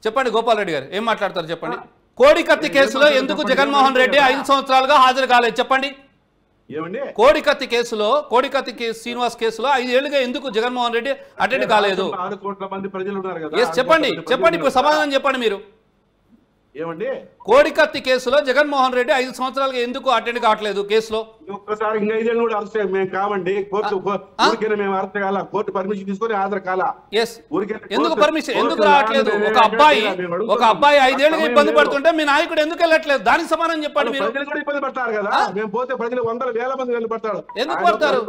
చెప్పండి గోపాల్ రెడ్డి గారు ఏం మాట్లాడతారు చెప్పండి. కోడికత్తి కేసులో ఎందుకు జగన్మోహన్ రెడ్డి 5 సంవత్సరాలుగా హాజరు కాలేదు చెప్పండి. కోడికత్తి కేసులో శ్రీనివాస్ కేసులో 5 ఏళ్లుగా ఎందుకు జగన్మోహన్ రెడ్డి అటెండ్ కాలేదు? 6 కోట్ల మంది ప్రజలు ఉన్నారు కదా. చెప్పండి ఇప్పుడు సమాధానం చెప్పండి మీరు. కోడికత్తి కేసులో జగన్మోహన్ రెడ్డి 5 సంవత్సరాలుగా ఎందుకు అటెండ్ కావట్లేదు కేసులో? ఒక్కసారి ఇంకా 5 ఏళ్ళు కూడా అరెస్ట్ మేము కావండి. కోర్టు మేము అరెస్ట్ కాల, కోర్టు పర్మిషన్ తీసుకొని హాజరు కాల. ఎందుకు పర్మిషన్ ఎందుకు రావట్లేదు? ఒక అబ్బాయి 5 ఏళ్ళుగా ఇబ్బంది పడుతుంటే మీ నాయకుడు ఎందుకు వెళ్ళట్లేదు? దానికి సమాధానం చెప్పండి మీరు. ప్రజలు కూడా ఇబ్బంది పడతారు కదా, మేము పోతే ప్రజలు వందల వేల మంది వెళ్ళిపడతారు. ఎందుకు పడతారు?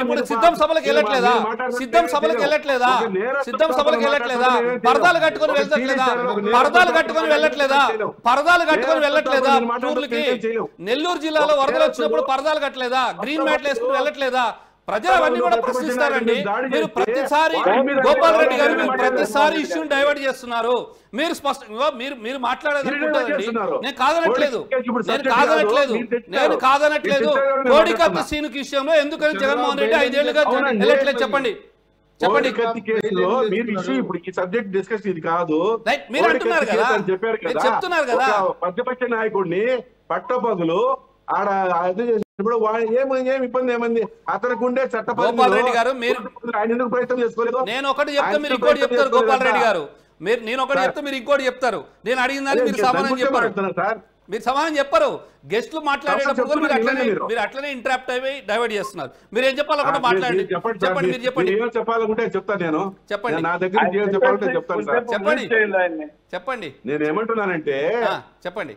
ఇప్పుడు సిద్ధం సభలకు వెళ్ళట్లేదా? సిద్ధం సభలకు వెళ్ళట్లేదా? సిద్ధం సభలకు వెళ్ళట్లేదా? పరదాలు కట్టుకొని వెళ్ళట్లేదా? టూర్లకి నెల్లూరు జిల్లాలో వరదలు వచ్చినప్పుడు పరదాలు కట్టలేదా? గ్రీన్ మ్యాట్లు వేసుకుని వెళ్ళట్లేదా? ప్రజలు అవన్నీ కూడా ప్రశ్నిస్తారండి. మీరు ప్రతిసారి గోపాల్ రెడ్డి గారు మీరు ప్రతిసారి ఇష్యూని డైవర్ట్ చేస్తున్నారు. మీరు స్పష్టంగా మీరు మాట్లాడేది అనుకుంటారండి. నేను కాదనట్లేదు. కోడికత్తి సీను విషయంలో ఎందుకని జగన్మోహన్ రెడ్డి 5 ఏళ్లుగా వెళ్ళట్లేదు చెప్పండి. మీరు అంటున్నారు కదా, చెప్తున్నారు కదా ప్రతిపక్ష నాయకుడిని పట్టపగులు ఆడ ఏమి ఇబ్బంది ఏమంది అతనికి ఉండే చట్ట. గోపాల్ రెడ్డి గారు ఆయన ఎందుకు ప్రయత్నం చేసుకోలేదు? నేను ఒకటి చెప్తే మీరు ఇంకోటి చెప్తారు. గోపాల్ రెడ్డి గారు నేను ఒకటి చెప్తే మీరు ఇంకోటి చెప్తారు. నేను అడిగిన దాన్ని మీరు సమాధానం చెప్పారు. మీరు సమాధానం చెప్పరు. గెస్ట్లు మాట్లాడేటప్పుడు మీరు అట్లనే ఇంటరాప్ట్ అయ్యి డైవర్ట్ చేస్తున్నారు. మీరు ఏం చెప్పాలో కూడా మాట్లాడండి. చెప్పండి మీరు చెప్పండి. చెప్పాలనుకుంటే చెప్తాను నేను. చెప్పండి నా దగ్గర చెప్పాలంటే చెప్తాను సార్. చెప్పండి. నేను ఏమంటున్నానంటే చెప్పండి.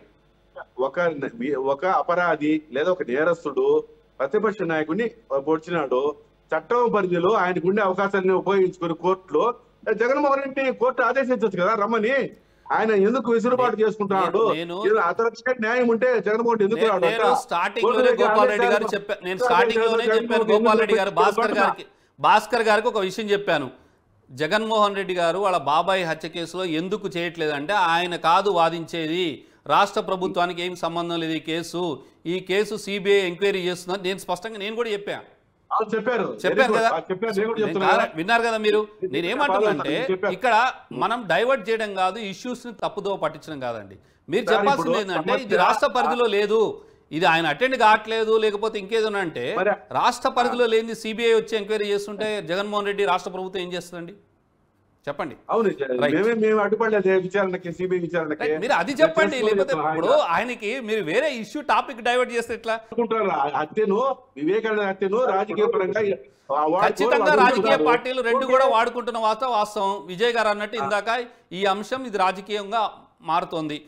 ఒక అపరాధి లేదా ఒక నేరస్తుడు ప్రతిపక్ష నాయకుడిని పొడిచినాడు. చట్టం పరిధిలో ఆయనకు ఉండే అవకాశాన్ని ఉపయోగించుకుని కోర్టులో జగన్మోహన్ రెడ్డి కోర్టు ఆదేశించవచ్చు కదా రమ్మని. ఆయన ఎందుకు విసులుబాటు చేసుకుంటున్నాడు? అతనికి న్యాయం ఉంటే జగన్మోహన్ రెడ్డి ఎందుకు రాడు? స్టార్టింగ్ లోనే గోపాల్ రెడ్డి గారు నేను స్టార్టింగ్ లోనే చెప్పాను. గోపాల్ రెడ్డి గారు భాస్కర్ గారికి ఒక విషయం చెప్పాను. జగన్మోహన్ రెడ్డి గారు వాళ్ళ బాబాయ్ హత్య కేసులో ఎందుకు చేయట్లేదంటే ఆయన కాదు వాదించేది, రాష్ట్ర ప్రభుత్వానికి ఏం సంబంధం లేదు ఈ కేసు సిబిఐ ఎంక్వైరీ చేస్తున్నారు. నేను స్పష్టంగా నేను కూడా చెప్పాను కదా, విన్నారు కదా మీరు. నేనేమంటున్నానంటే ఇక్కడ మనం డైవర్ట్ చేయడం కాదు, ఇష్యూస్ ని తప్పుదో పట్టించడం కాదండి. మీరు చెప్పాల్సింది ఏంటంటే ఇది రాష్ట్ర పరిధిలో లేదు, ఇది ఆయన అటెండ్ కావట్లేదు, లేకపోతే ఇంకేదన్నా అంటే రాష్ట్ర పరిధిలో లేని సిబిఐ వచ్చి ఎంక్వైరీ చేస్తుంటే జగన్మోహన్ రెడ్డి రాష్ట్ర ప్రభుత్వం ఏం చేస్తుందండి చెప్పండి. మీరు అది చెప్పండి. లేకపోతే ఇప్పుడు ఆయనకి మీరు వేరే ఇష్యూ టాపిక్ డైవర్ట్ చేస్తే ఎట్లా? వివేకానంద హత్యను రాజకీయ పరంగా ఖచ్చితంగా రాజకీయ పార్టీలు రెండు కూడా వాడుకుంటున్న వాస్తవం. విజయ్ గారు అన్నట్టు ఇందాక ఈ అంశం ఇది రాజకీయంగా మారుతోంది.